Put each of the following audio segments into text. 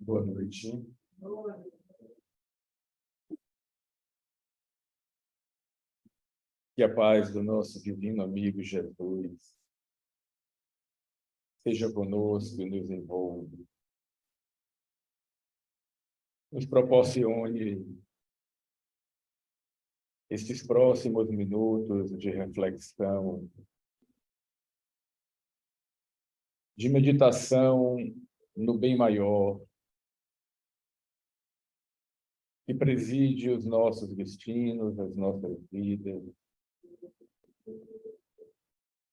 Boa noite. Que a paz do nosso divino amigo Jesus seja conosco e nos envolva, nos proporcione estes próximos minutos de reflexão, de meditação no bem maior, que preside os nossos destinos, as nossas vidas,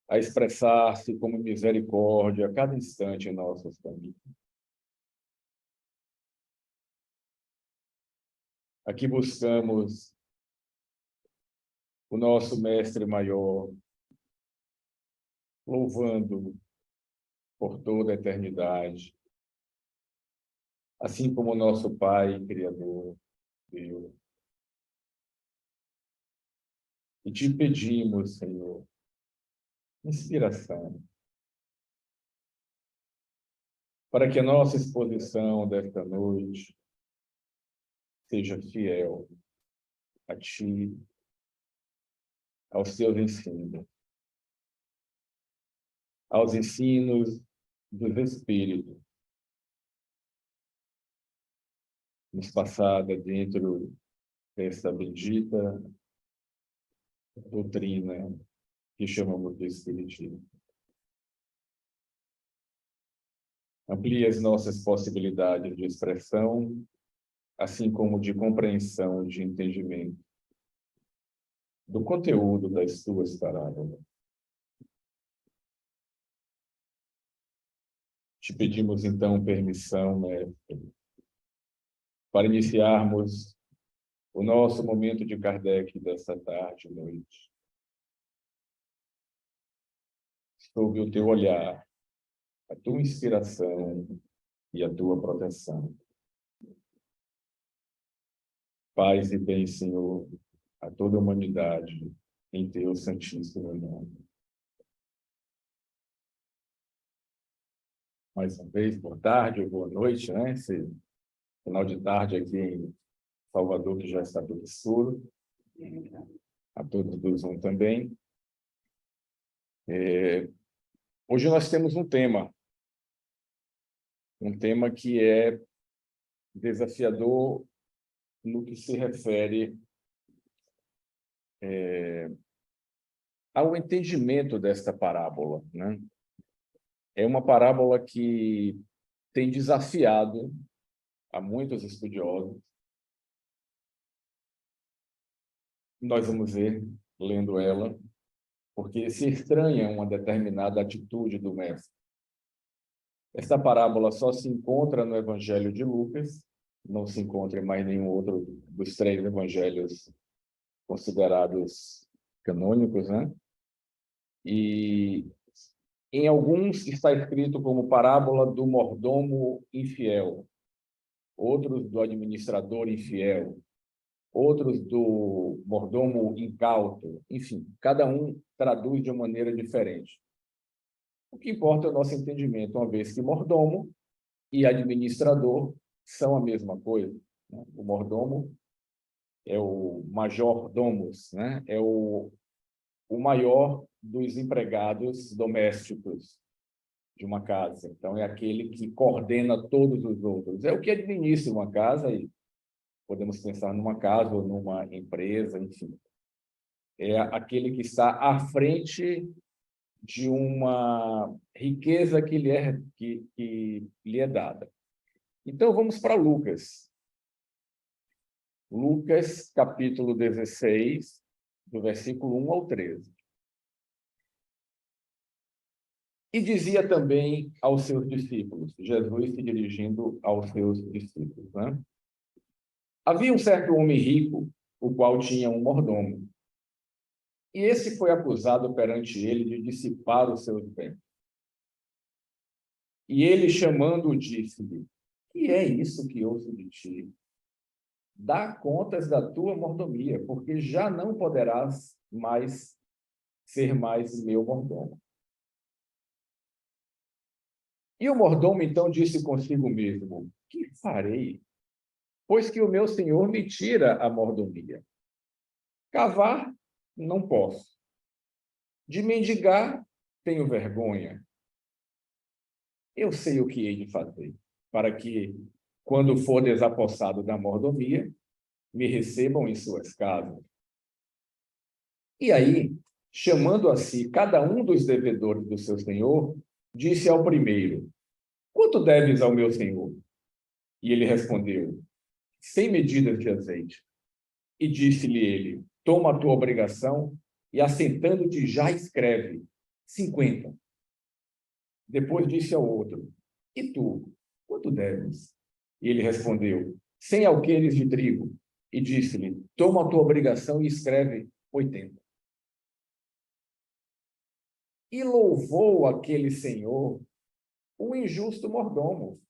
a expressar-se como misericórdia a cada instante em nossas famílias. Aqui buscamos o nosso Mestre Maior, louvando por toda a eternidade, assim como o nosso Pai Criador, Deus. E te pedimos, Senhor, inspiração, para que a nossa exposição desta noite seja fiel a Ti, aos Teus ensinos, aos ensinos dos Espíritos, nos passada dentro desta bendita doutrina que chamamos de Espiritismo. Amplie as nossas possibilidades de expressão, assim como de compreensão, de entendimento do conteúdo das Tuas parábolas. Te pedimos, então, permissão, Mestre, para iniciarmos o nosso momento de Kardec desta tarde e noite, sob o Teu olhar, a Tua inspiração e a Tua proteção. Paz e bem, Senhor, a toda a humanidade, em Teu santíssimo nome. Mais uma vez, boa tarde ou boa noite, né? Esse final de tarde aqui em Salvador, que já está tudo escuro. A todos do Zoom também. Hoje nós temos um tema que é desafiador no que se refere ao entendimento desta parábola, né? É uma parábola que tem desafiado a muitos estudiosos. Nós vamos ver, lendo ela, porque se estranha uma determinada atitude do mestre. Esta parábola só se encontra no Evangelho de Lucas, não se encontra em mais nenhum outro dos 3 evangelhos considerados canônicos, né? E em alguns está escrito como parábola do mordomo infiel, outros do administrador infiel, outros do mordomo incauto, enfim, cada um traduz de uma maneira diferente. O que importa é o nosso entendimento, uma vez que mordomo e administrador são a mesma coisa, né? O mordomo é o major domus, né? É o maior dos empregados domésticos de uma casa. Então, é aquele que coordena todos os outros. É o que administra uma casa, e podemos pensar numa casa ou numa empresa, enfim. É aquele que está à frente de uma riqueza que lhe é dada. Então, vamos para Lucas. Lucas, capítulo 16, do versículo 1 ao 13. E dizia também aos seus discípulos, Jesus se dirigindo aos seus discípulos, né? Havia um certo homem rico, o qual tinha um mordomo. E esse foi acusado perante ele de dissipar os seus bens. E ele, chamando-o, disse-lhe: que é isso que ouço de ti? Dá contas da tua mordomia, porque já não poderás mais ser mais meu mordomo. E o mordomo então disse consigo mesmo: que farei? Pois que o meu senhor me tira a mordomia. Cavar, não posso. De mendigar, tenho vergonha. Eu sei o que hei de fazer, para que, quando for desapossado da mordomia, me recebam em suas casas. E aí, chamando a si cada um dos devedores do seu senhor, disse ao primeiro: quanto deves ao meu senhor? E ele respondeu: 100 medidas de azeite. E disse-lhe ele: toma a tua obrigação e, assentando-te, já escreve 50. Depois disse ao outro: e tu, quanto deves? E ele respondeu: 100 alqueires de trigo. E disse-lhe: toma a tua obrigação e escreve 80. E louvou aquele senhor o injusto mordomo,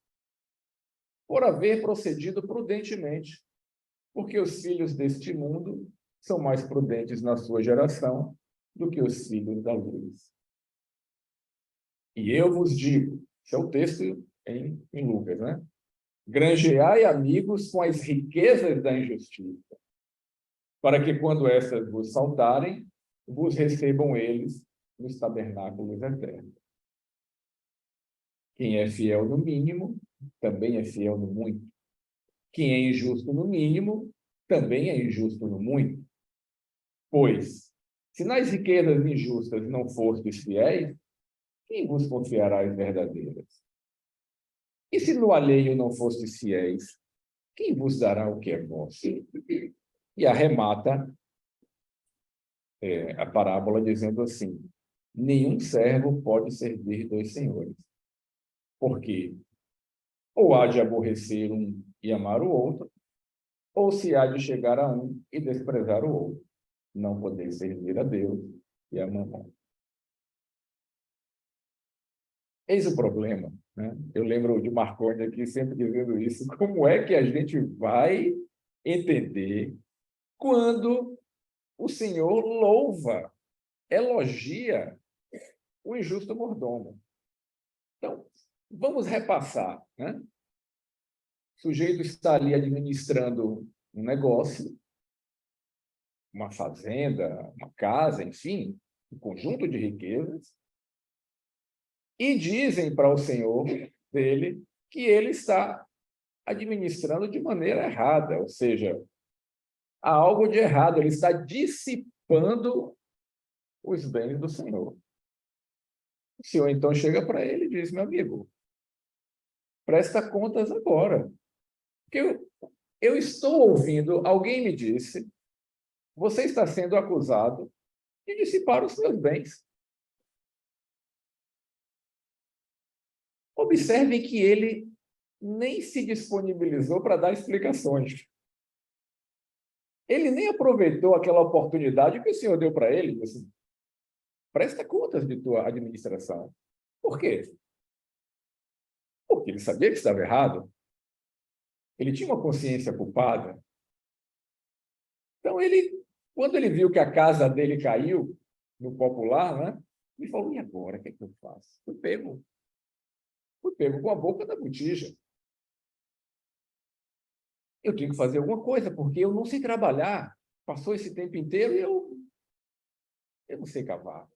por haver procedido prudentemente, porque os filhos deste mundo são mais prudentes na sua geração do que os filhos da luz. E eu vos digo, esse é o texto em Lucas, né? Granjeai amigos com as riquezas da injustiça, para que quando essas vos faltarem, vos recebam eles nos tabernáculos eternos. Quem é fiel no mínimo, também é fiel no muito. Quem é injusto no mínimo, também é injusto no muito. Pois, se nas riquezas injustas não fostes fiéis, quem vos confiará as verdadeiras? E se no alheio não fostes fiéis, quem vos dará o que é vosso? E arremata a parábola dizendo assim: nenhum servo pode servir dois senhores, porque ou há de aborrecer um e amar o outro, ou se há de chegar a um e desprezar o outro. Não poder servir a Deus e a mamão. Eis o problema, né? Eu lembro de Marconi aqui sempre dizendo isso. Como é que a gente vai entender quando o Senhor louva, elogia o injusto mordomo? Então, vamos repassar, né? O sujeito está ali administrando um negócio, uma fazenda, uma casa, enfim, um conjunto de riquezas, e dizem para o senhor dele que ele está administrando de maneira errada, ou seja, há algo de errado, ele está dissipando os bens do senhor. O senhor então chega para ele e diz: meu amigo, presta contas agora, porque eu estou ouvindo, alguém me disse, você está sendo acusado de dissipar os seus bens. Observe que ele nem se disponibilizou para dar explicações. Ele nem aproveitou aquela oportunidade que o senhor deu para ele, disse: presta contas de tua administração. Por quê? Porque ele sabia que estava errado. Ele tinha uma consciência culpada. Então, quando ele viu que a casa dele caiu no popular, né, ele falou: e agora, o que é que eu faço? Fui pego com a boca da botija. Eu tenho que fazer alguma coisa, porque eu não sei trabalhar. Passou esse tempo inteiro e eu não sei cavar.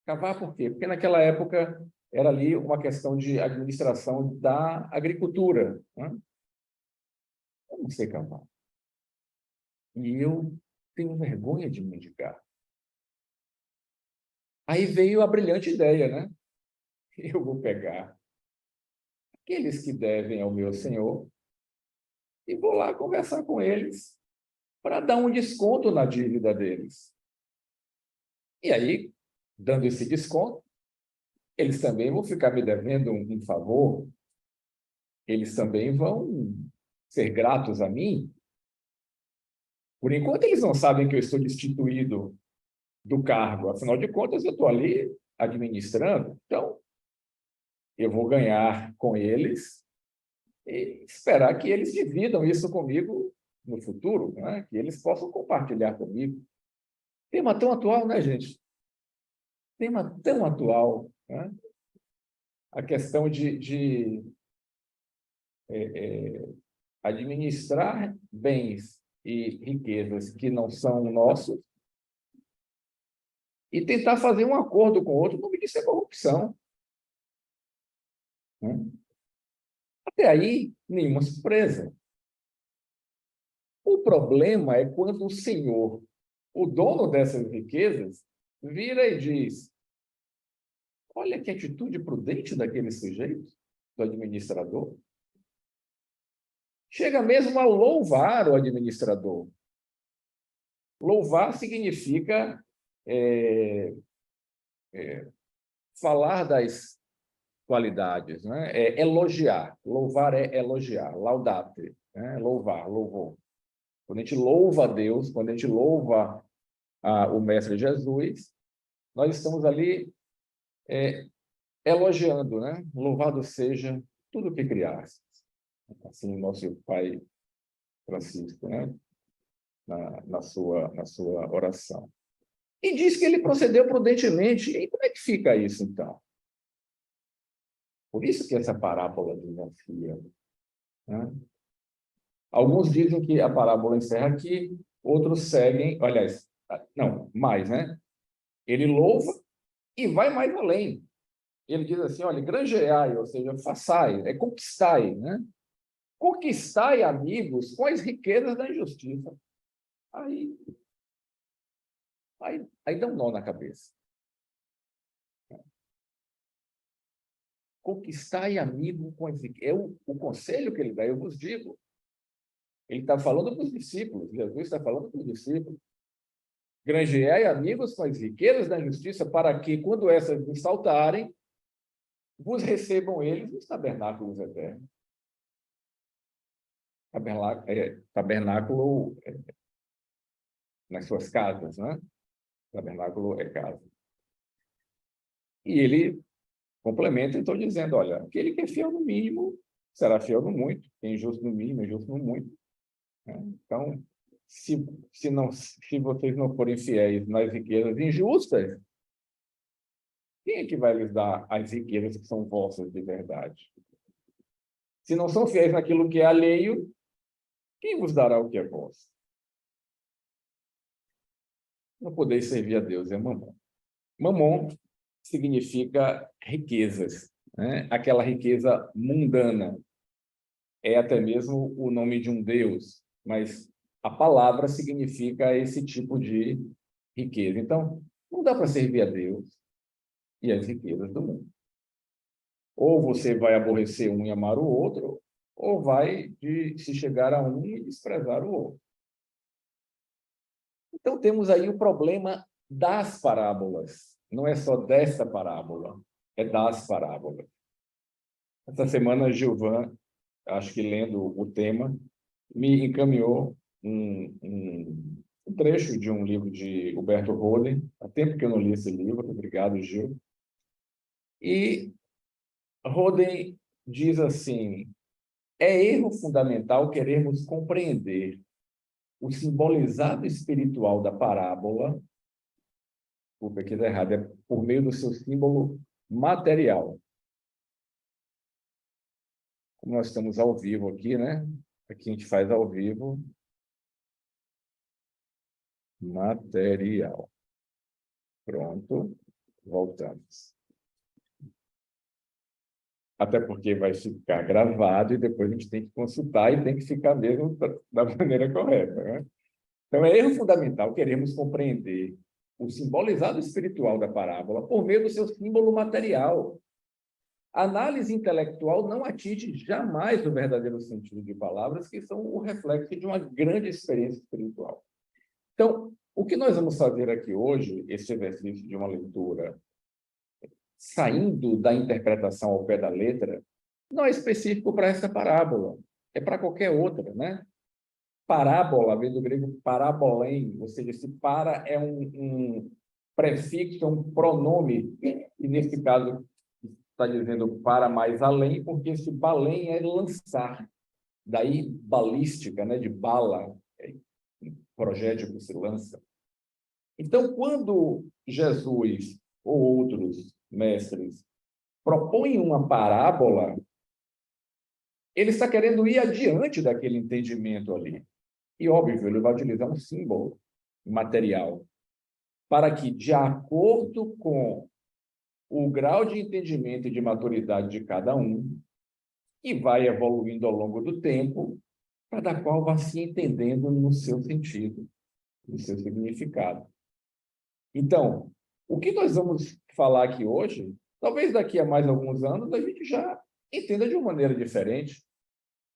Cavar por quê? Porque naquela época era ali uma questão de administração da agricultura, né? Eu não sei cavar. E eu tenho vergonha de mendigar. Aí veio a brilhante ideia, né? Eu vou pegar aqueles que devem ao meu senhor e vou lá conversar com eles para dar um desconto na dívida deles. E aí, dando esse desconto, eles também vão ficar me devendo um favor, eles também vão ser gratos a mim. Por enquanto, eles não sabem que eu estou destituído do cargo, afinal de contas, eu estou ali administrando, então eu vou ganhar com eles e esperar que eles dividam isso comigo no futuro, né? Que eles possam compartilhar comigo. Tema tão atual, né, gente? Tema tão atual, né? A questão de administrar bens e riquezas que não são nossos e tentar fazer um acordo com o outro, o nome disso é corrupção. Né? Até aí, nenhuma surpresa. O problema é quando o senhor, o dono dessas riquezas, vira e diz: olha que atitude prudente daquele sujeito, do administrador. Chega mesmo a louvar o administrador. Louvar significa falar das qualidades, né? Elogiar. Louvar é elogiar, laudate, né? Louvar, louvor. Quando a gente louva a Deus, quando a gente louva o Mestre Jesus, nós estamos ali elogiando, né? Louvado seja tudo que criaste. Assim, nosso Pai Francisco, né? Na sua oração. E diz que ele procedeu prudentemente. E como é que fica isso, então? Por isso que essa parábola desafia. Né? Alguns dizem que a parábola encerra aqui, outros seguem, aliás, não, mais, né? Ele louva e vai mais além. Ele diz assim, olha, granjeai, ou seja, façai, conquistai, né? Conquistai amigos com as riquezas da injustiça. Aí dá um nó na cabeça. Conquistai amigo com as riquezas. É o conselho que ele dá, eu vos digo. Ele está falando para os discípulos, Jesus está falando para os discípulos. Granjeai amigos com as riquezas da justiça, para que, quando essas vos saltarem, vos recebam eles nos tabernáculos eternos. Tabernáculo nas suas casas, né? Tabernáculo é casa. E ele complementa, então, dizendo, olha, aquele que é fiel no mínimo, será fiel no muito. Quem é justo no mínimo, é justo no muito. Né? Então, se vocês não forem fiéis nas riquezas injustas, quem é que vai lhes dar as riquezas que são vossas de verdade? Se não são fiéis naquilo que é alheio, quem vos dará o que é vosso? Não podeis servir a Deus, é mamon. Mamon significa riquezas, né? Aquela riqueza mundana. É até mesmo o nome de um deus, mas a palavra significa esse tipo de riqueza. Então, não dá para servir a Deus e as riquezas do mundo. Ou você vai aborrecer um e amar o outro, ou vai se chegar a um e desprezar o outro. Então, temos aí o problema das parábolas. Não é só dessa parábola, é das parábolas. Essa semana, Gilvan, acho que lendo o tema, me encaminhou um trecho de um livro de Huberto Roden. Há tempo que eu não li esse livro, obrigado, Gil. E Roden diz assim: é erro fundamental querermos compreender o simbolizado espiritual da parábola, por pesquisa errada, é por meio do seu símbolo material. Como nós estamos ao vivo aqui, né? Aqui a gente faz ao vivo. Material. Pronto. Voltamos. Até porque vai ficar gravado e depois a gente tem que consultar e tem que ficar mesmo da maneira correta, né? Então, é erro fundamental queremos compreender o simbolizado espiritual da parábola por meio do seu símbolo material. A análise intelectual não atinge jamais o verdadeiro sentido de palavras, que são o reflexo de uma grande experiência espiritual. Então, o que nós vamos fazer aqui hoje, esse exercício de uma leitura saindo da interpretação ao pé da letra, não é específico para essa parábola, é para qualquer outra, né? Parábola vem do grego parabolém, ou seja, esse para é um prefixo, um pronome, e nesse caso está dizendo para mais além, porque esse balém é lançar, daí balística, né? De bala, projétil que se lança. Então, quando Jesus ou outros mestres propõem uma parábola, ele está querendo ir adiante daquele entendimento ali. E, óbvio, ele vai utilizar um símbolo material para que, de acordo com o grau de entendimento e de maturidade de cada um, e vai evoluindo ao longo do tempo, cada qual vai se entendendo no seu sentido, no seu significado. Então, o que nós vamos falar aqui hoje, talvez daqui a mais alguns anos a gente já entenda de uma maneira diferente,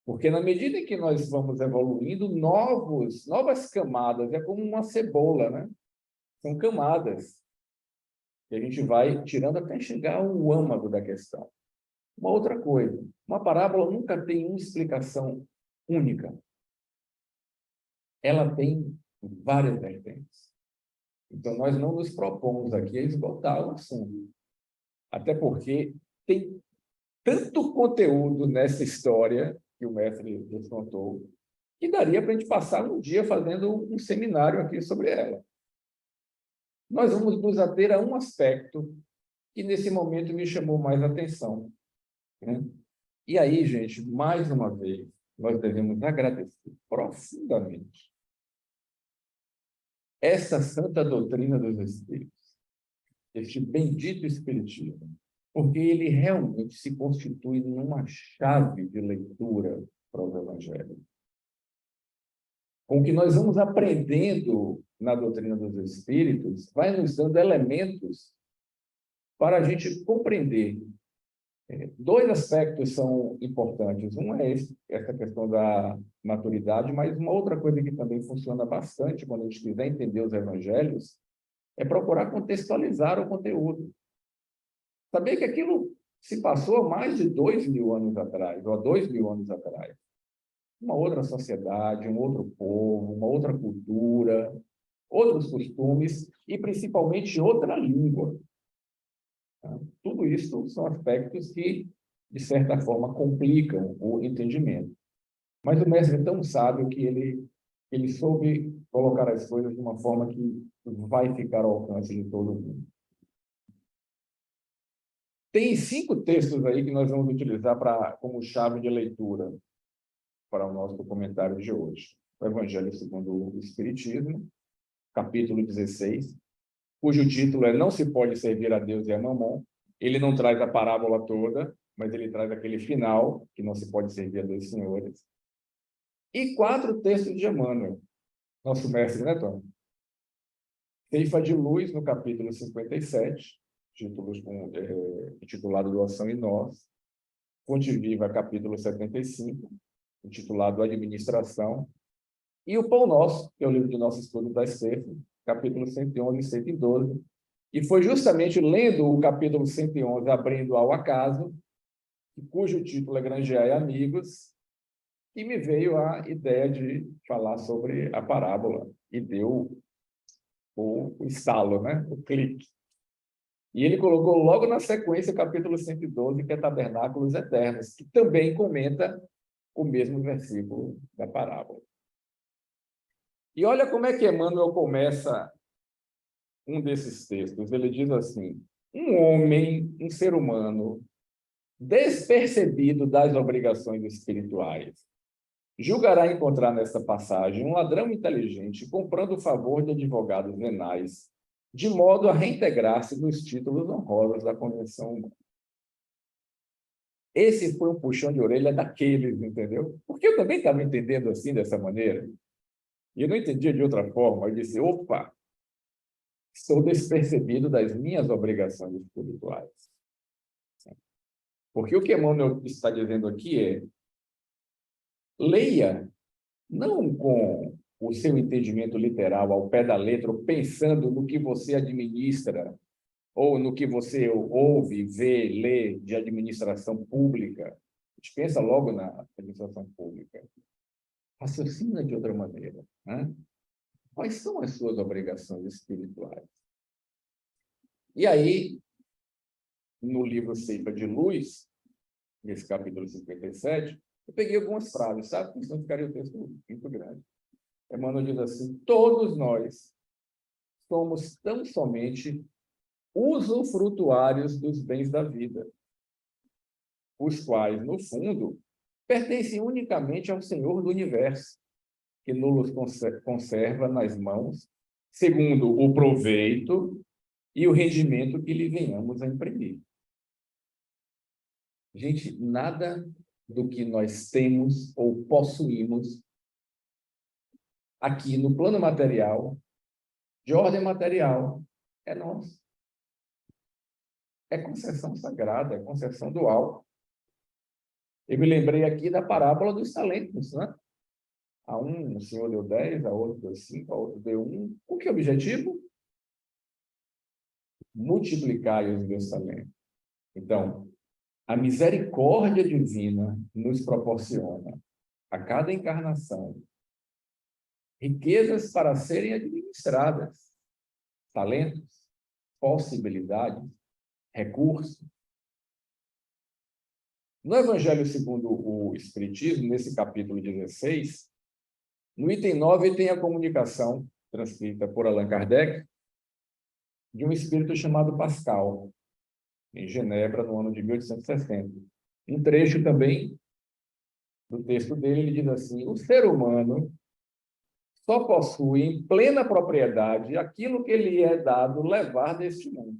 porque na medida em que nós vamos evoluindo, novas camadas, é como uma cebola, né? São camadas, e a gente vai tirando até chegar ao âmago da questão. Uma outra coisa, uma parábola nunca tem uma explicação única. Ela tem várias vertentes. Então, nós não nos propomos aqui a esgotar o assunto. Até porque tem tanto conteúdo nessa história que o mestre nos contou, que daria para a gente passar um dia fazendo um seminário aqui sobre ela. Nós vamos nos ater a um aspecto que, nesse momento, me chamou mais atenção, né? E aí, gente, mais uma vez, nós devemos agradecer profundamente essa santa doutrina dos Espíritos, este bendito Espiritismo, porque ele realmente se constitui numa chave de leitura para o Evangelho. Com o que nós vamos aprendendo na doutrina dos Espíritos, vai nos dando elementos para a gente compreender. Dois aspectos são importantes. Um é essa questão da maturidade, mas uma outra coisa que também funciona bastante quando a gente quiser entender os evangelhos é procurar contextualizar o conteúdo. Saber que aquilo se passou há mais de 2.000 anos atrás, ou há 2.000 anos atrás. Uma outra sociedade, um outro povo, uma outra cultura, outros costumes e, principalmente, outra língua. Tudo isso são aspectos que, de certa forma, complicam o entendimento. Mas o mestre é tão sábio que ele soube colocar as coisas de uma forma que vai ficar ao alcance de todo mundo. Tem 5 textos aí que nós vamos utilizar como chave de leitura para o nosso comentário de hoje. O Evangelho segundo o Espiritismo, capítulo 16, cujo título é Não se pode servir a Deus e a Mamon. Ele não traz a parábola toda, mas ele traz aquele final, que não se pode servir a dois senhores. E 4 textos de Emmanuel, nosso mestre, né, Tom? Ceifa de Luz, no capítulo 57, intitulado Doação e Nós. Fonte Viva, capítulo 75, intitulado Administração. E o Pão Nosso, que é o livro de nosso estudo das terças, capítulo 111 e 112. E foi justamente lendo o capítulo 111, Abrindo ao Acaso, cujo título é Granjear e Amigos, que me veio a ideia de falar sobre a parábola. E deu o estalo, né? O clique. E ele colocou logo na sequência o capítulo 112, que é Tabernáculos Eternos, que também comenta o mesmo versículo da parábola. E olha como é que Emmanuel começa um desses textos. Ele diz assim: um homem, um ser humano, despercebido das obrigações espirituais, julgará encontrar nesta passagem um ladrão inteligente comprando o favor de advogados venais, de modo a reintegrar-se nos títulos honrosos da Convenção Humana. Esse foi um puxão de orelha daqueles, entendeu? Porque eu também estava entendendo assim, dessa maneira. E eu não entendia de outra forma. Eu disse, opa, estou despercebido das minhas obrigações espirituais. Porque o que Emmanuel está dizendo aqui é: leia não com o seu entendimento literal ao pé da letra, ou pensando no que você administra, ou no que você ouve, vê, lê de administração pública. A gente pensa logo na administração pública. Raciocina de outra maneira, né? Quais são as suas obrigações espirituais? E aí, no livro Ceifa de Luz, nesse capítulo 57, eu peguei algumas frases, sabe? Porque senão ficaria o texto muito grande. Emmanuel diz assim: todos nós somos tão somente usufrutuários dos bens da vida, os quais, no fundo, pertencem unicamente ao Senhor do Universo, que nos conserva nas mãos, segundo o proveito e o rendimento que lhe venhamos a imprimir. Gente, nada do que nós temos ou possuímos aqui no plano material, de ordem material, é nosso. É concessão sagrada, é concessão dual. Eu me lembrei aqui da parábola dos talentos, né? A um o Senhor deu 10, a outro deu 5, a outro deu 1. Com que objetivo? Multiplicar os meus talentos. Então, a misericórdia divina nos proporciona, a cada encarnação, riquezas para serem administradas, talentos, possibilidades, recursos. No Evangelho segundo o Espiritismo, nesse capítulo 16, no item 9 tem a comunicação, transcrita por Allan Kardec, de um espírito chamado Pascal, em Genebra, no ano de 1860. Um trecho também do texto dele, ele diz assim: o ser humano só possui em plena propriedade aquilo que lhe é dado levar deste mundo.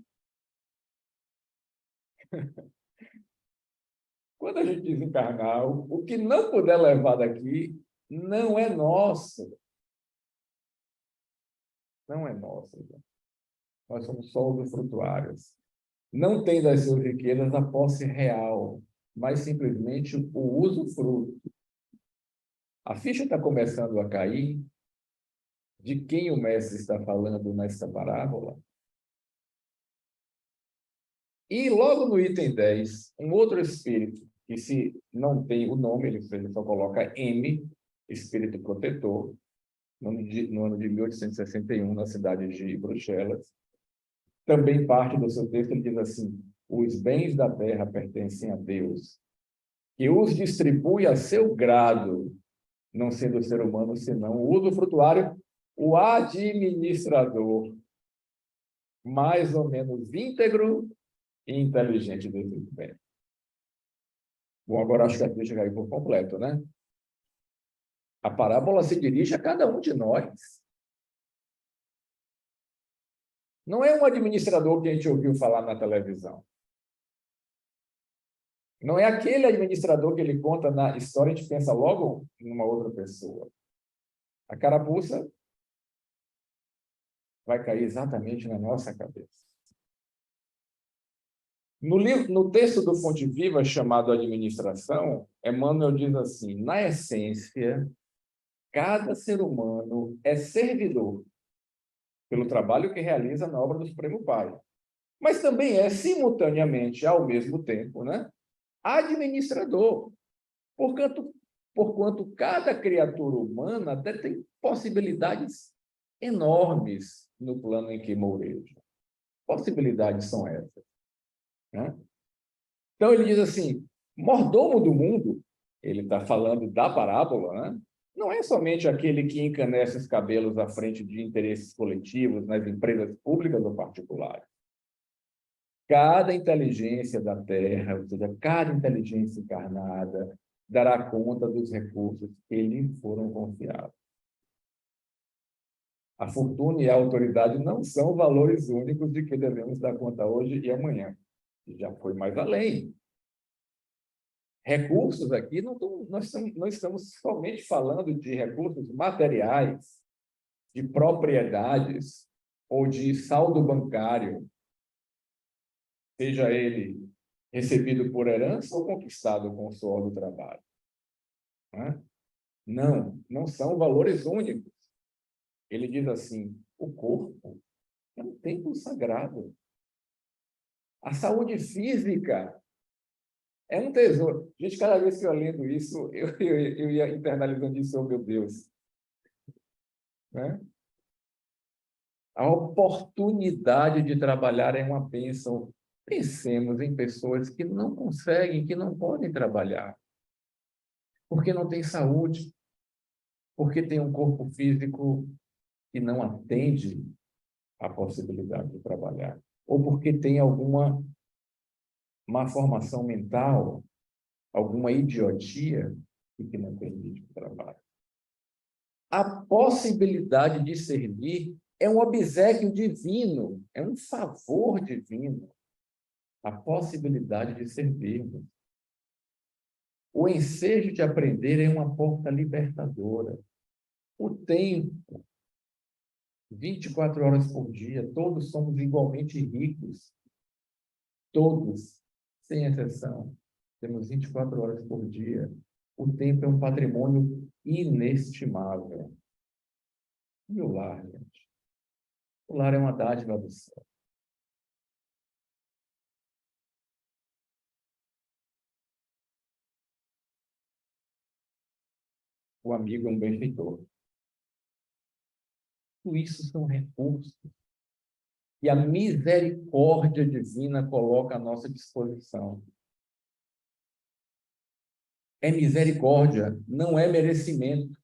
Quando a gente desencarnar, o que não puder levar daqui não é nosso. Não é nosso. Nós somos só usufrutuários. Não tem das suas riquezas a posse real, mas simplesmente o usufruto. A ficha está começando a cair de quem o mestre está falando nessa parábola. E logo no item 10, um outro espírito, que se não tem o nome, ele só coloca M, espírito protetor, no ano de 1861, na cidade de Bruxelas. Também parte do seu texto, ele diz assim: os bens da terra pertencem a Deus, que os distribui a seu grado, não sendo o ser humano, senão o usufrutuário, o administrador, mais ou menos íntegro e inteligente desses bens. Bom, agora acho que a ficha caiu por completo, né? A parábola se dirige a cada um de nós. Não é um administrador que a gente ouviu falar na televisão. Não é aquele administrador que ele conta na história, a gente pensa logo numa outra pessoa. A carapuça vai cair exatamente na nossa cabeça. No texto do Fonte Viva, chamado Administração, Emmanuel diz assim: na essência, cada ser humano é servidor pelo trabalho que realiza na obra do Supremo Pai, mas também é, simultaneamente, ao mesmo tempo, né, administrador, porquanto cada criatura humana até tem possibilidades enormes no plano em que moreja. Possibilidades são essas, né? Então, ele diz assim: mordomo do mundo, ele está falando da parábola, né? Não é somente aquele que encanece os cabelos à frente de interesses coletivos nas empresas públicas ou particulares. Cada inteligência da Terra, ou seja, cada inteligência encarnada, dará conta dos recursos que lhe foram confiados. A fortuna e a autoridade não são valores únicos de que devemos dar conta hoje e amanhã. Já foi mais além. Recursos aqui, nós estamos somente falando de recursos materiais, de propriedades ou de saldo bancário, seja ele recebido por herança ou conquistado com o suor do trabalho. Não são valores únicos. Ele diz assim: o corpo é um templo sagrado. A saúde física é um tesouro. Gente, cada vez que eu lendo isso, eu ia internalizando isso, oh, meu Deus. Né? A oportunidade de trabalhar é uma bênção. Pensemos em pessoas que não conseguem, que não podem trabalhar, porque não têm saúde, porque tem um corpo físico que não atende à possibilidade de trabalhar, ou porque tem alguma má formação mental, alguma idiotia e que não permite o trabalho. A possibilidade de servir é um obséquio divino, é um favor divino. A possibilidade de servir. O ensejo de aprender é uma porta libertadora. O tempo, 24 horas por dia, todos somos igualmente ricos. Todos, sem exceção. Temos 24 horas por dia. O tempo é um patrimônio inestimável. E o lar, gente? O lar é uma dádiva do céu. O amigo é um benfeitor. Tudo isso são recursos que a misericórdia divina coloca à nossa disposição. É misericórdia, não é merecimento.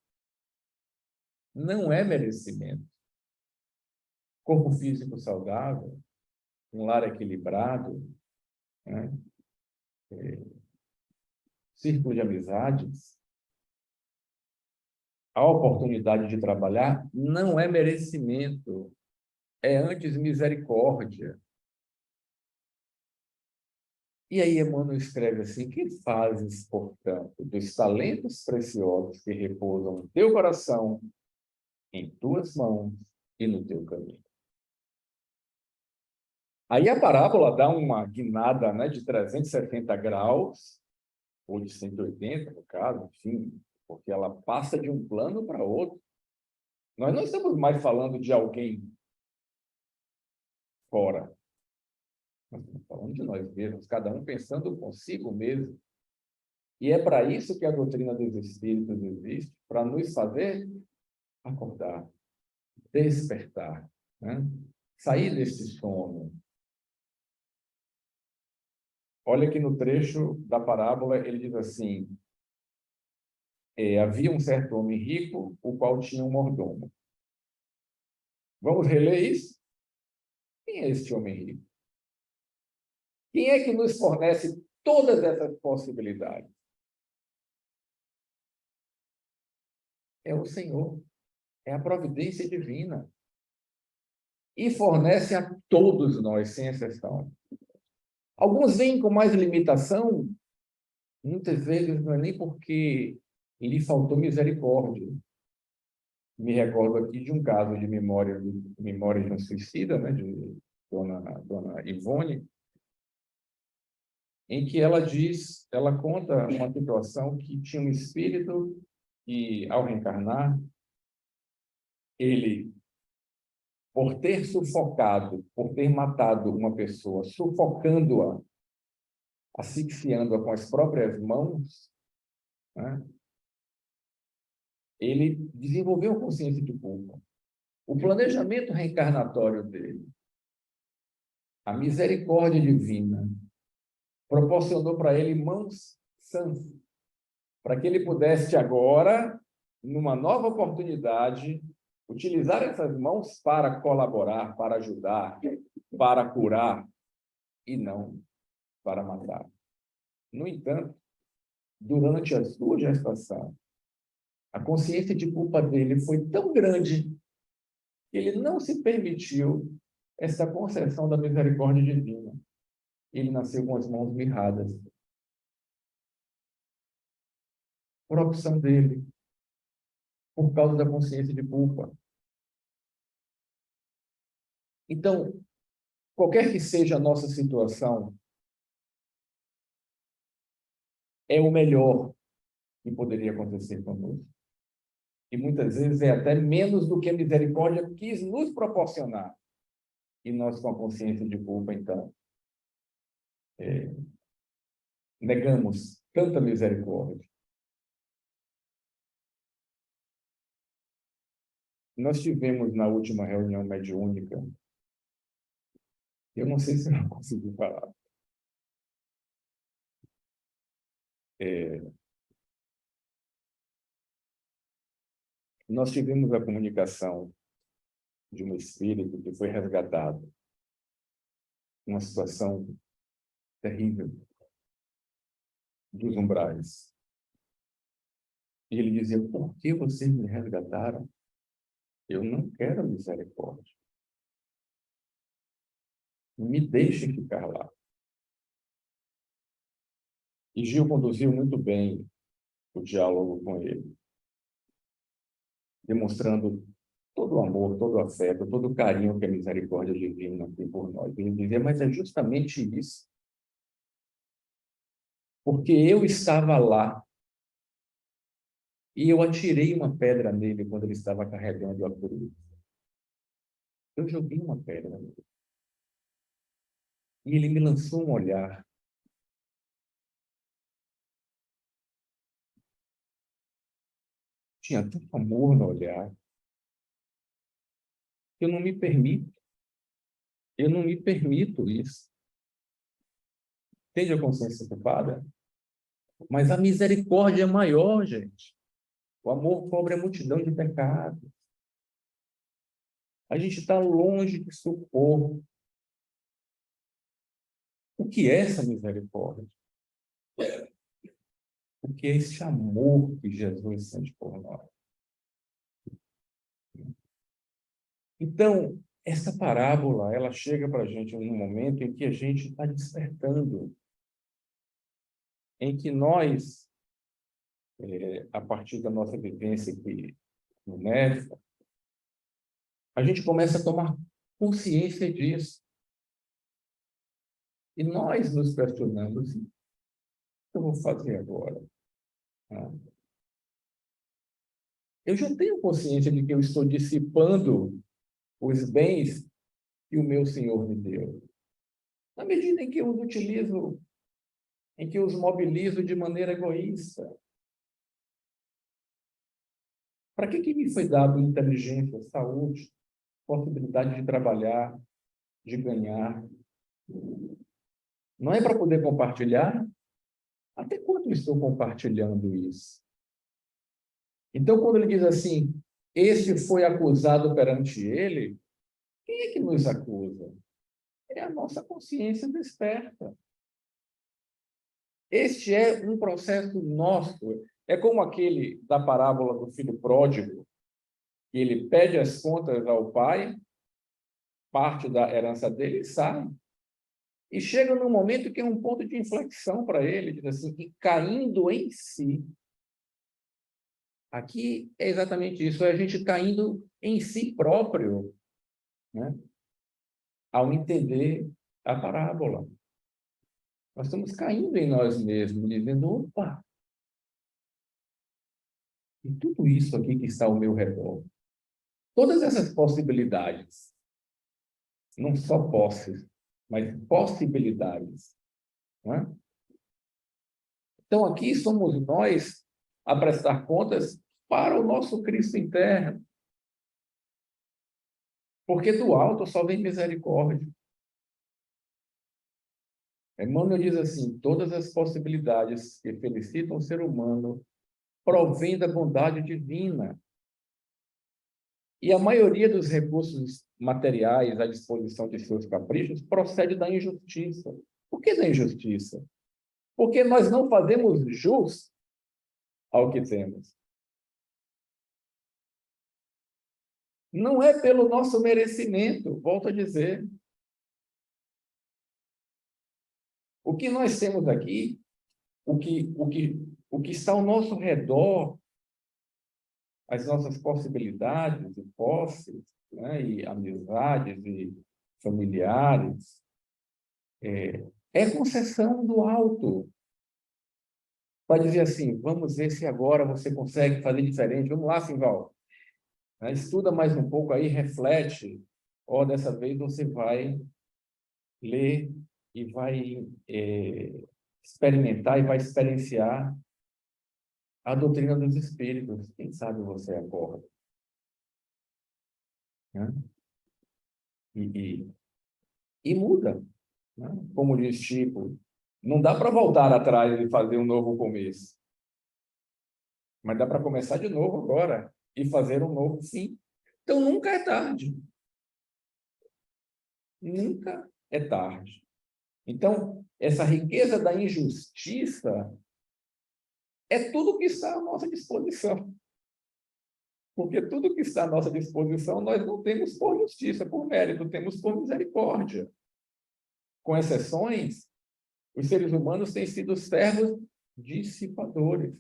Não é merecimento. Corpo físico saudável, um lar equilibrado, né? Círculo de amizades, a oportunidade de trabalhar não é merecimento, é antes misericórdia. E aí Emmanuel escreve assim: que fazes, portanto, dos talentos preciosos que repousam no teu coração, em tuas mãos e no teu caminho? Aí a parábola dá uma guinada, né, de 360 graus, ou de 180, no caso, enfim, porque ela passa de um plano para outro. Nós não estamos mais falando de alguém fora. Nós estamos falando de nós mesmos, cada um pensando consigo mesmo. E é para isso que a doutrina dos Espíritos existe, para nos fazer acordar, despertar, né? Sair desse sono. Olha aqui no trecho da parábola, ele diz assim: havia um certo homem rico, o qual tinha um mordomo. Vamos reler isso? Quem é este homem rico? Quem é que nos fornece todas essas possibilidades? É o Senhor, é a providência divina. E fornece a todos nós, sem exceção. Alguns vêm com mais limitação, muitas vezes não é nem porque lhe faltou misericórdia. Me recordo aqui de um caso de memória de um suicida, né, de dona Ivone, em que ela conta uma situação que tinha um espírito que, ao reencarnar, ele, por ter sufocado, por ter matado uma pessoa, sufocando-a, asfixiando-a com as próprias mãos, né, ele desenvolveu consciência de culpa. O planejamento reencarnatório dele, a misericórdia divina, proporcionou para ele mãos sãs, para que ele pudesse agora, numa nova oportunidade, utilizar essas mãos para colaborar, para ajudar, para curar, e não para matar. No entanto, durante a sua gestação, a consciência de culpa dele foi tão grande que ele não se permitiu essa concessão da misericórdia divina. Ele nasceu com as mãos mirradas. Por opção dele, por causa da consciência de culpa. Então, qualquer que seja a nossa situação, é o melhor que poderia acontecer conosco. E muitas vezes é até menos do que a misericórdia quis nos proporcionar. E nós, com a consciência de culpa, então, negamos tanta misericórdia. Nós tivemos na última reunião mediúnica, eu não sei se eu consegui falar, nós tivemos a comunicação de um espírito que foi resgatado, uma situação terrível. dos umbrais. E ele dizia: por que vocês me resgataram? Eu não quero misericórdia. Me deixe ficar lá. E Gil conduziu muito bem o diálogo com ele, demonstrando todo o amor, todo o afeto, todo o carinho que a misericórdia divina tem por nós. Ele dizia: mas é justamente isso. Porque eu estava lá e eu atirei uma pedra nele quando ele estava carregando a cruz. Eu joguei uma pedra nele. E ele me lançou um olhar. Tinha tanto amor no olhar. Eu não me permito. Eu não me permito isso. Entende a consciência culpada? Mas a misericórdia é maior, gente. O amor cobre a multidão de pecados. A gente está longe de socorro. O que é essa misericórdia? O que é esse amor que Jesus sente por nós? Então, essa parábola, ela chega para a gente num momento em que a gente está despertando, em que nós, a partir da nossa vivência aqui no MEF, a gente começa a tomar consciência disso. E nós nos questionamos: o que eu vou fazer agora? Eu já tenho consciência de que eu estou dissipando os bens que o meu Senhor me deu. Na medida em que eu os utilizo, em que eu os mobilizo de maneira egoísta. Para que me foi dado inteligência, saúde, possibilidade de trabalhar, de ganhar? Não é para poder compartilhar? Até quando eu estou compartilhando isso? Então, quando ele diz assim: este foi acusado perante ele, quem é que nos acusa? É a nossa consciência desperta. Este é um processo nosso. É como aquele da parábola do filho pródigo, que ele pede as contas ao pai, parte da herança dele e sai. E chega num momento que é um ponto de inflexão para ele, diz assim: e caindo em si. Aqui é exatamente isso, é a gente caindo em si próprio, né? Ao entender a parábola. Nós estamos caindo em nós mesmos, dizendo: opa, e tudo isso aqui que está ao meu redor, todas essas possibilidades, não só posses, mas possibilidades, né? Então, aqui somos nós a prestar contas para o nosso Cristo interno, porque do alto só vem misericórdia. Emmanuel diz assim: todas as possibilidades que felicitam o ser humano provêm da bondade divina. E a maioria dos recursos materiais à disposição de seus caprichos procede da injustiça. Por que da injustiça? Porque nós não fazemos jus ao que temos. Não é pelo nosso merecimento, volto a dizer. O que nós temos aqui, o que está ao nosso redor, as nossas possibilidades e posses, né, e amizades e familiares, é concessão do alto. Para dizer assim: vamos ver se agora você consegue fazer diferente. Vamos lá, Simval. Estuda mais um pouco aí, reflete. Dessa vez você vai ler e vai experimentar e vai experienciar a doutrina dos espíritos. Quem sabe você acorda, né? E, e muda, né? Como diz Chico, não dá para voltar atrás e fazer um novo começo, mas dá para começar de novo agora e fazer um novo fim. Então, nunca é tarde. Nunca é tarde. Então, essa riqueza da injustiça é tudo que está à nossa disposição. Porque tudo que está à nossa disposição, nós não temos por justiça, por mérito, temos por misericórdia. Com exceções, os seres humanos têm sido servos dissipadores,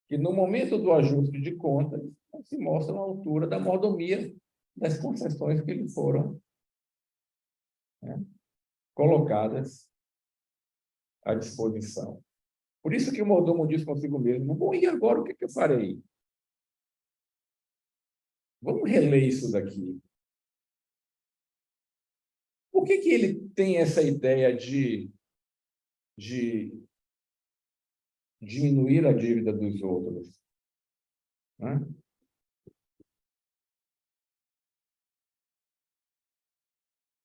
que no momento do ajuste de contas, se mostram à altura da mordomia das concessões que lhe foram, né, colocadas à disposição. Por isso que o mordomo diz consigo mesmo: bom, e agora o que eu farei? Vamos reler isso daqui. Por que ele tem essa ideia de diminuir a dívida dos outros? Né?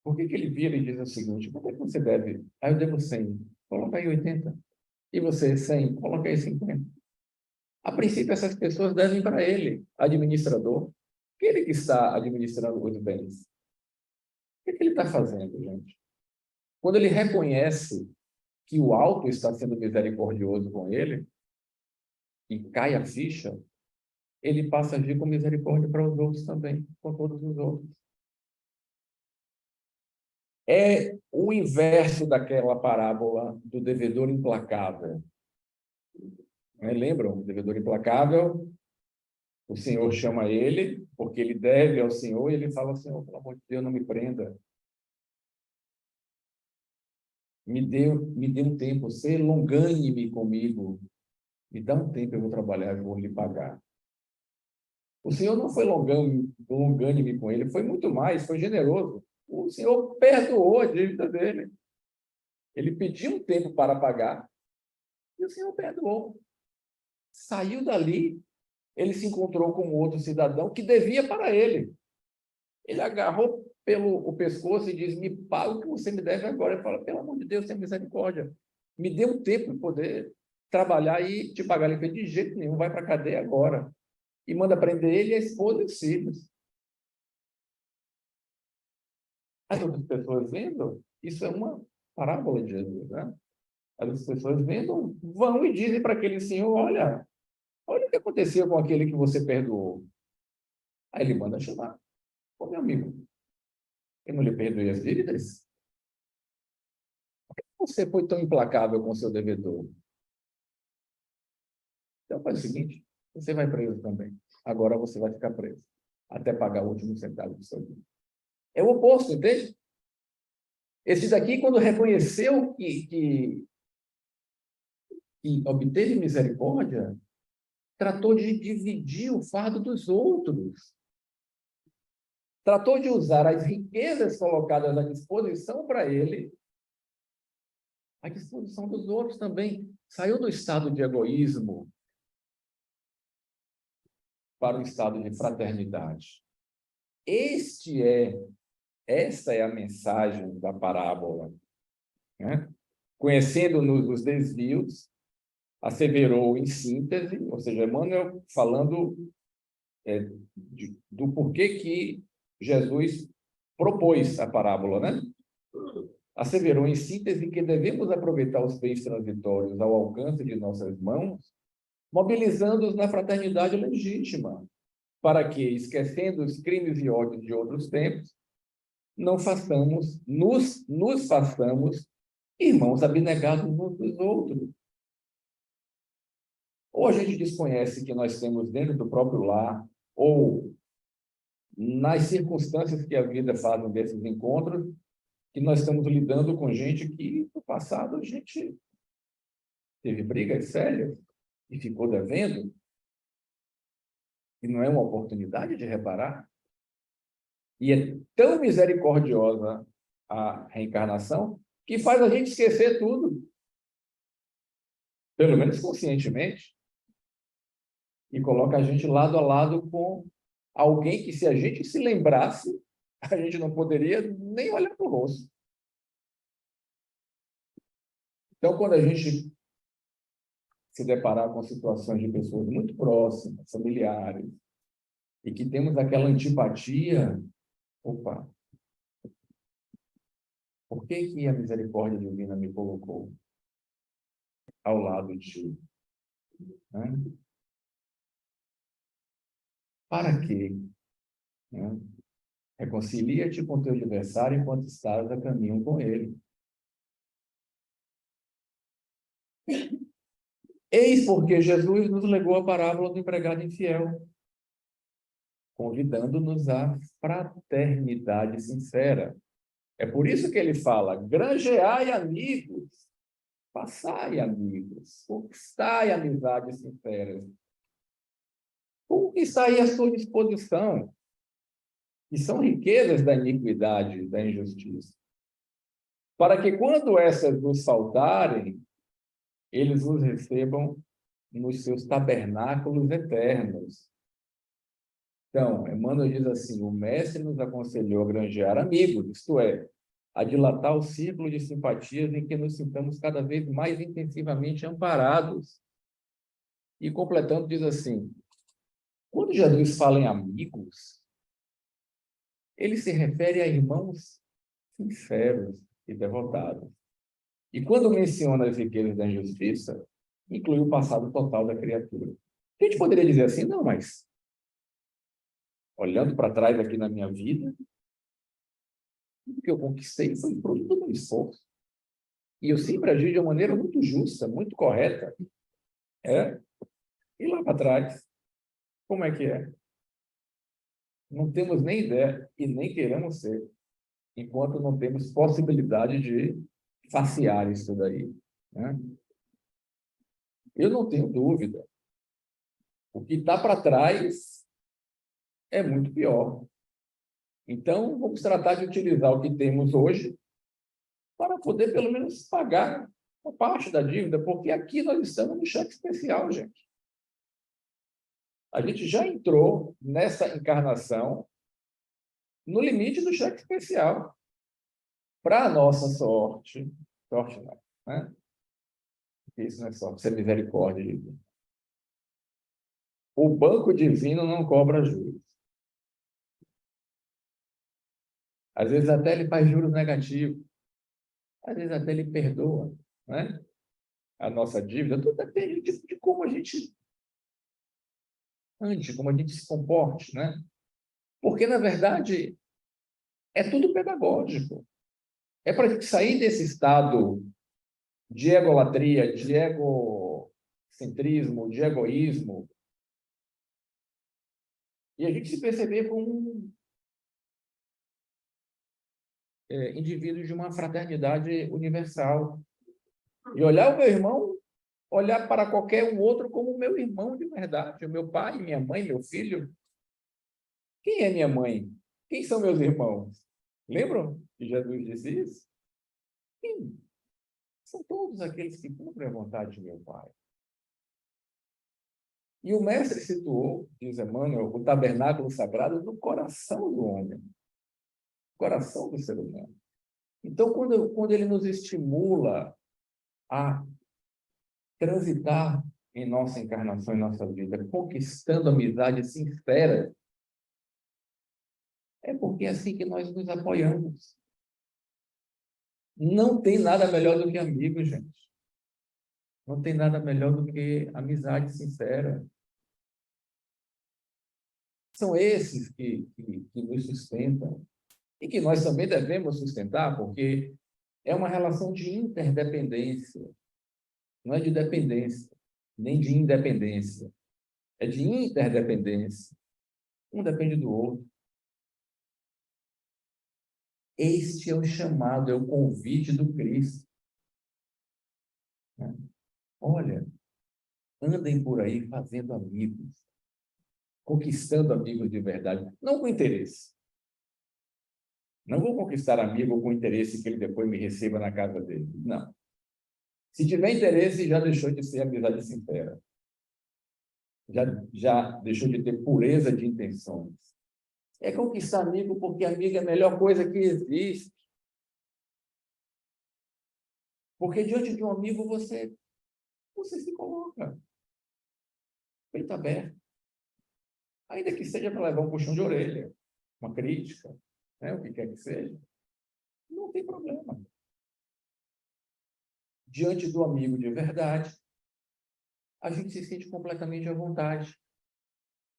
Por que ele vira e diz o seguinte: quanto é que você deve? Ah, eu devo 100. Coloca aí 80. E você, 100? Coloca aí 50. A princípio, essas pessoas devem para ele, administrador. Ele que está administrando os bens. O que ele está fazendo, gente? Quando ele reconhece que o alto está sendo misericordioso com ele, e cai a ficha, ele passa a agir com misericórdia para os outros também, com todos os outros. É o inverso daquela parábola do devedor implacável. Lembram? O devedor implacável, o Senhor chama ele, porque ele deve ao Senhor, e ele fala: Senhor, pelo amor de Deus, não me prenda. Me dê um tempo, seja longânime comigo. Me dá um tempo, eu vou trabalhar, eu vou lhe pagar. O Senhor não foi longânime com ele, foi muito mais, foi generoso. O Senhor perdoou a dívida dele. Ele pediu um tempo para pagar e o Senhor perdoou. Saiu dali, ele se encontrou com outro cidadão que devia para ele. Ele agarrou pelo pescoço e diz: me paga o que você me deve agora. Ele fala: pelo amor de Deus, tenha misericórdia. Me dê um tempo para poder trabalhar e te pagar. Ele fez: de jeito nenhum, vai para a cadeia agora. E manda prender ele e a esposa e os filhos. As outras pessoas vendo, isso é uma parábola de Jesus, né? As pessoas vendo, vão e dizem para aquele senhor: olha o que aconteceu com aquele que você perdoou. Aí ele manda chamar: ô meu amigo, eu não lhe perdoei as dívidas? Por que você foi tão implacável com o seu devedor? Então faz o seguinte: você vai preso também. Agora você vai ficar preso, até pagar o último centavo do seu dia. É o oposto, entende? Esse daqui, quando reconheceu que obteve misericórdia, tratou de dividir o fardo dos outros. Tratou de usar as riquezas colocadas à disposição para ele, à disposição dos outros também. Saiu do estado de egoísmo para o estado de fraternidade. Esta é a mensagem da parábola. Né? Conhecendo-nos os desvios, asseverou em síntese, ou seja, Emmanuel falando do porquê que Jesus propôs a parábola, né? Asseverou em síntese que devemos aproveitar os bens transitórios ao alcance de nossas mãos, mobilizando-os na fraternidade legítima, para que, esquecendo os crimes e ódios de outros tempos, não façamos, nos façamos irmãos abnegados uns dos outros. Ou a gente desconhece que nós temos dentro do próprio lar, ou nas circunstâncias que a vida faz desses encontros, que nós estamos lidando com gente que, no passado, a gente teve brigas sérias e ficou devendo, e não é uma oportunidade de reparar. E é tão misericordiosa a reencarnação que faz a gente esquecer tudo, pelo menos conscientemente, e coloca a gente lado a lado com alguém que, se a gente se lembrasse, a gente não poderia nem olhar para o rosto. Então, quando a gente se deparar com situações de pessoas muito próximas, familiares, e que temos aquela antipatia, opa, por que a misericórdia divina me colocou ao lado de Né? Para quê? Né? Reconcilia-te com teu adversário enquanto estás a caminho com ele. Eis porque Jesus nos legou a parábola do empregado infiel, convidando-nos à fraternidade sincera. É por isso que ele fala: granjeai amigos, passai amigos, conquistai amizades sinceras, conquistai à sua disposição, que são riquezas da iniquidade, da injustiça, para que quando essas nos faltarem, eles os recebam nos seus tabernáculos eternos. Então, Emmanuel diz assim: o mestre nos aconselhou a granjear amigos, isto é, a dilatar o círculo de simpatias em que nos sintamos cada vez mais intensivamente amparados. E completando, diz assim: quando Jesus fala em amigos, ele se refere a irmãos sinceros e devotados. E quando menciona as riquezas da injustiça, inclui o passado total da criatura. A gente poderia dizer assim: não, mas olhando para trás aqui na minha vida, o que eu conquistei foi fruto do meu esforço. E eu sempre agi de uma maneira muito justa, muito correta. É? E lá para trás, como é que é? Não temos nem ideia e nem queremos ser, enquanto não temos possibilidade de facear isso daí. Né? Eu não tenho dúvida. O que está para trás é muito pior. Então, vamos tratar de utilizar o que temos hoje para poder, pelo menos, pagar uma parte da dívida, porque aqui nós estamos no cheque especial, gente. A gente já entrou nessa encarnação no limite do cheque especial. Para a nossa sorte, sorte não, né? Isso não é sorte, isso é misericórdia de Deus. O banco divino não cobra juros. Às vezes até ele faz juros negativos. Às vezes até ele perdoa, né? A nossa dívida. Tudo depende de como a gente ande, como a gente se comporte, né? Porque, na verdade, é tudo pedagógico. É para a gente sair desse estado de egolatria, de egocentrismo, de egoísmo, e a gente se perceber como um indivíduo de uma fraternidade universal. E olhar o meu irmão, olhar para qualquer um outro como meu irmão de verdade, o meu pai, minha mãe, meu filho. Quem é minha mãe? Quem são meus irmãos? Lembram que Jesus disse isso? Quem? São todos aqueles que cumprem a vontade de meu Pai. E o mestre situou, diz Emmanuel, o tabernáculo sagrado no coração do homem, no coração do ser humano. Então, quando ele nos estimula a transitar em nossa encarnação, em nossa vida, conquistando amizade sincera, é porque é assim que nós nos apoiamos. Não tem nada melhor do que amigos, gente. Não tem nada melhor do que amizade sincera. São esses que nos sustentam e que nós também devemos sustentar, porque é uma relação de interdependência, não é de dependência, nem de independência, é de interdependência. Um depende do outro. Este é o chamado, é o convite do Cristo. Olha, andem por aí fazendo amigos, conquistando amigos de verdade, não com interesse. Não vou conquistar amigo com interesse que ele depois me receba na casa dele. Não. Se tiver interesse, já deixou de ser amizade sincera. Já deixou de ter pureza de intenções. É conquistar amigo porque amigo é a melhor coisa que existe. Porque diante de um amigo você se coloca, peito aberto. Ainda que seja para levar um puxão de orelha, uma crítica, né, o que quer que seja. Não tem problema. Diante do amigo de verdade, a gente se sente completamente à vontade.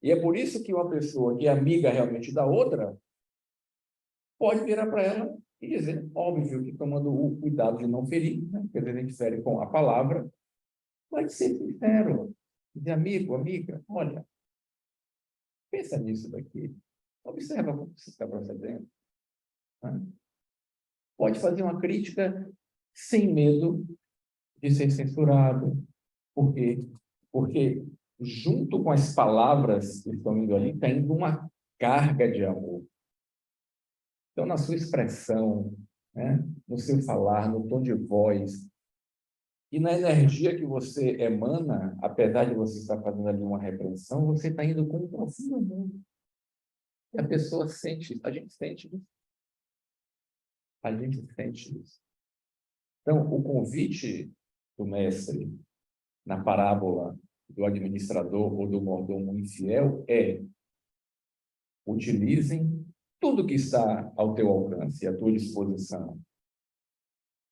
E é por isso que uma pessoa que é amiga realmente da outra pode virar para ela e dizer, óbvio, que tomando o cuidado de não ferir, né? Porque a gente fere com a palavra, mas ser sincero. Dizer, amigo, amiga, olha, pensa nisso daqui. Observa como você está procedendo. Né? Pode fazer uma crítica sem medo de ser censurado. Por quê? Porque junto com as palavras que estão indo ali, está indo uma carga de amor. Então, na sua expressão, né, no seu falar, no tom de voz, e na energia que você emana, apesar de você estar fazendo ali uma repreensão, você está indo com um profundo amor. E a pessoa sente, a gente sente isso. A gente sente isso. Então, o convite do mestre na parábola do administrador ou do mordomo infiel é: utilizem tudo que está ao teu alcance e à tua disposição,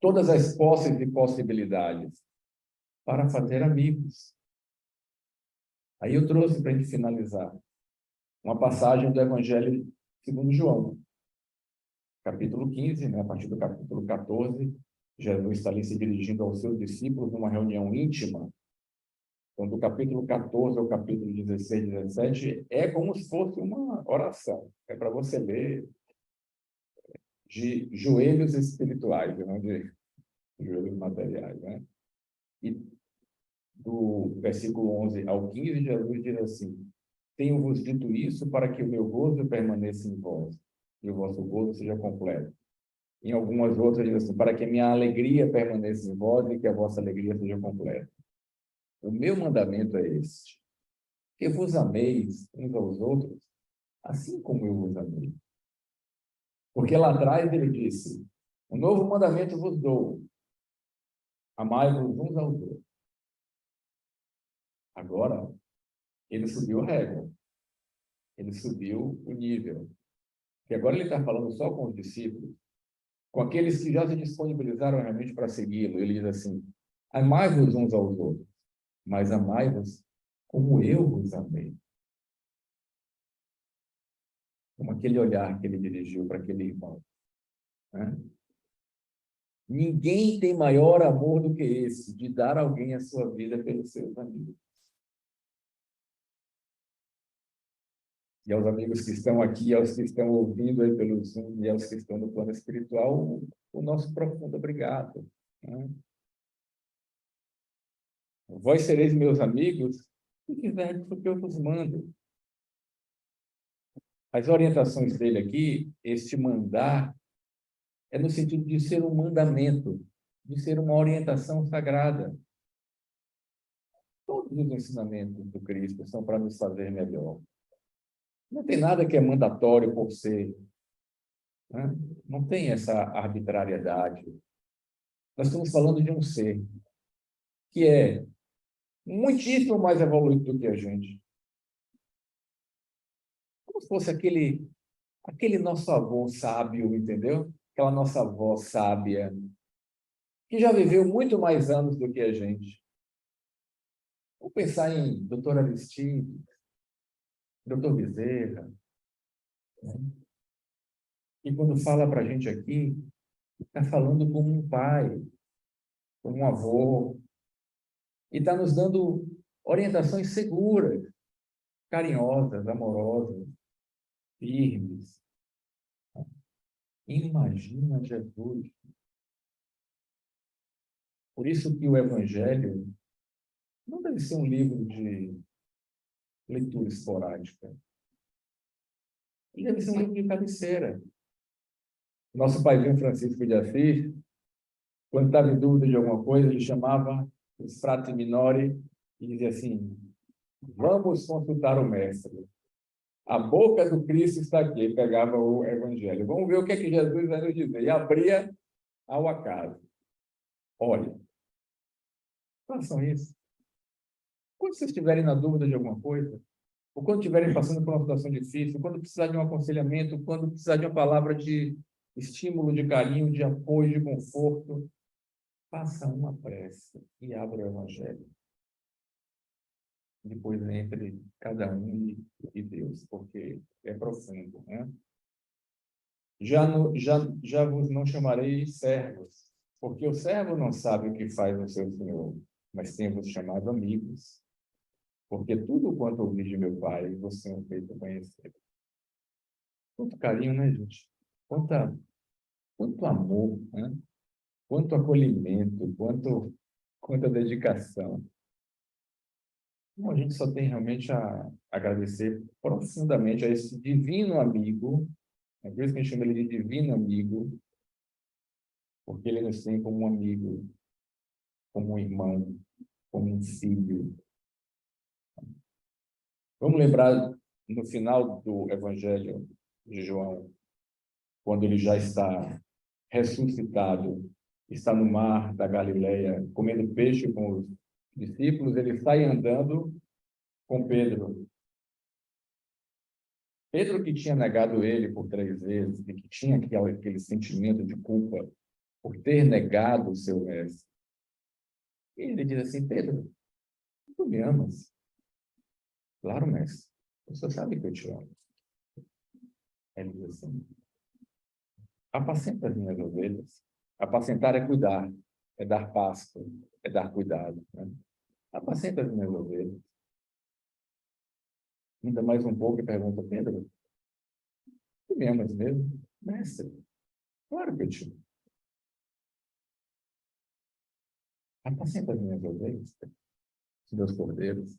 todas as posses e possibilidades para fazer amigos. Aí eu trouxe para a gente finalizar uma passagem do Evangelho segundo João, capítulo 15, né, a partir do capítulo 14, Jesus está ali se dirigindo aos seus discípulos numa reunião íntima. Então, do capítulo 14 ao capítulo 16, 17, é como se fosse uma oração. É para você ler de joelhos espirituais, não de joelhos materiais, né? E do versículo 11 ao 15, Jesus diz assim: tenho-vos dito isso para que o meu gozo permaneça em vós e o vosso gozo seja completo. Em algumas outras diz assim: para que a minha alegria permaneça em vós e que a vossa alegria seja completa. O meu mandamento é este: que vos ameis uns aos outros, assim como eu vos amei. Porque lá atrás ele disse: um novo mandamento vos dou, amai-vos uns aos outros. Agora, ele subiu a régua, ele subiu o nível. E agora ele está falando só com os discípulos, com aqueles que já se disponibilizaram realmente para segui-lo. Ele diz assim: amai-vos uns aos outros, mas amai-vos como eu vos amei. Como aquele olhar que ele dirigiu para aquele irmão. Né? Ninguém tem maior amor do que esse, de dar a alguém a sua vida pelos seus amigos. E aos amigos que estão aqui, aos que estão ouvindo aí pelo Zoom e aos que estão no plano espiritual, o nosso profundo obrigado. Né? Vós sereis meus amigos, se quiserem, porque eu vos mando. As orientações dele aqui, este mandar, é no sentido de ser um mandamento, de ser uma orientação sagrada. Todos os ensinamentos do Cristo são para nos fazer melhor. Não tem nada que é mandatório por ser. Né? Não tem essa arbitrariedade. Nós estamos falando de um ser que é muitíssimo mais evoluído do que a gente. Como se fosse aquele nosso avô sábio, entendeu? Aquela nossa avó sábia, que já viveu muito mais anos do que a gente. Vamos pensar em doutor Aristides, doutor Bezerra, né? E quando fala para a gente aqui, está falando como um pai, como um avô, e está nos dando orientações seguras, carinhosas, amorosas, firmes. Imagina Jesus. Por isso que o Evangelho não deve ser um livro de leitura esporádica. Ele deve ser um livro de cabeceira. Nosso paizinho Francisco de Assis, quando estava em dúvida de alguma coisa, ele chamava os frati minori e dizia assim: vamos consultar o mestre. A boca do Cristo está aqui. Ele pegava o Evangelho. Vamos ver o que é que Jesus vai nos dizer. E abria ao acaso. Olha, façam isso. Quando vocês estiverem na dúvida de alguma coisa, ou quando estiverem passando por uma situação difícil, quando precisar de um aconselhamento, quando precisar de uma palavra de estímulo, de carinho, de apoio, de conforto, faça uma prece e abra o Evangelho. depois entre cada um e Deus, porque é profundo, né? Já vos não chamarei servos, porque o servo não sabe o que faz o seu senhor, mas tenho-vos chamado amigos, porque tudo quanto ouvi de meu Pai, vos tenho feito conhecer. Quanto carinho, né, gente? Quanto amor, né? Quanto acolhimento, quanta dedicação. Então, a gente só tem realmente a agradecer profundamente a esse divino amigo, é por isso que a gente chama ele de divino amigo, porque ele nos tem como um amigo, como um irmão, como um filho. Vamos lembrar no final do Evangelho de João, quando ele já está ressuscitado, está no mar da Galileia, comendo peixe com os discípulos, ele sai andando com Pedro. Pedro, que tinha negado ele por 3 vezes, e que tinha aquele sentimento de culpa por ter negado o seu mestre. E ele diz assim: Pedro, tu me amas? Claro, mestre. Você sabe que eu te amo. Ele diz assim: apacenta as minhas ovelhas. Apacentar é cuidar, é dar pasto, é dar cuidado. Né? Apacenta as minhas ovelhas. Ainda mais um pouco e pergunta: Pedro, tu me amas mesmo? Mestre, claro que eu te amo. Apacenta as minhas ovelhas, os meus cordeiros.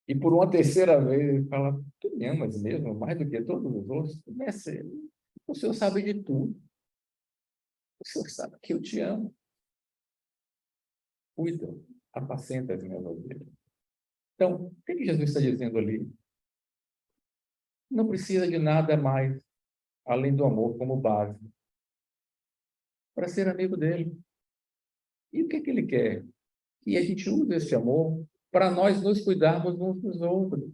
E por uma terceira vez ele fala: tu me amas mesmo, mais do que todos os outros? Mestre, o Senhor sabe de tudo. O Senhor sabe que eu te amo. Cuida, apacenta as minhas ovelhas. Então, o que Jesus está dizendo ali? Não precisa de nada mais, além do amor como base, para ser amigo dele. E o que ele quer? Que a gente use esse amor para nós nos cuidarmos uns dos outros.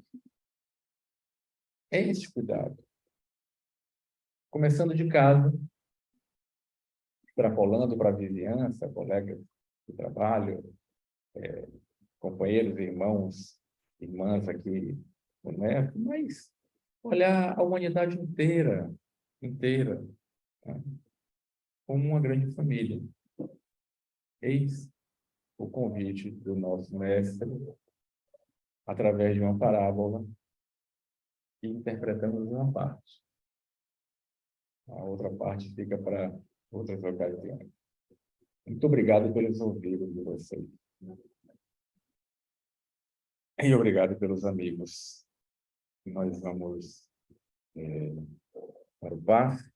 É esse cuidado. Começando de casa, extrapolando para a vizinhança, colegas de trabalho, companheiros, irmãos, irmãs aqui, né? Mas olhar a humanidade inteira, né? Como uma grande família. Eis o convite do nosso mestre, através de uma parábola, que interpretamos uma parte. A outra parte fica para outras ocasiões. Muito obrigado pelos ouvidos de vocês. E obrigado pelos amigos. Nós vamos para o bar.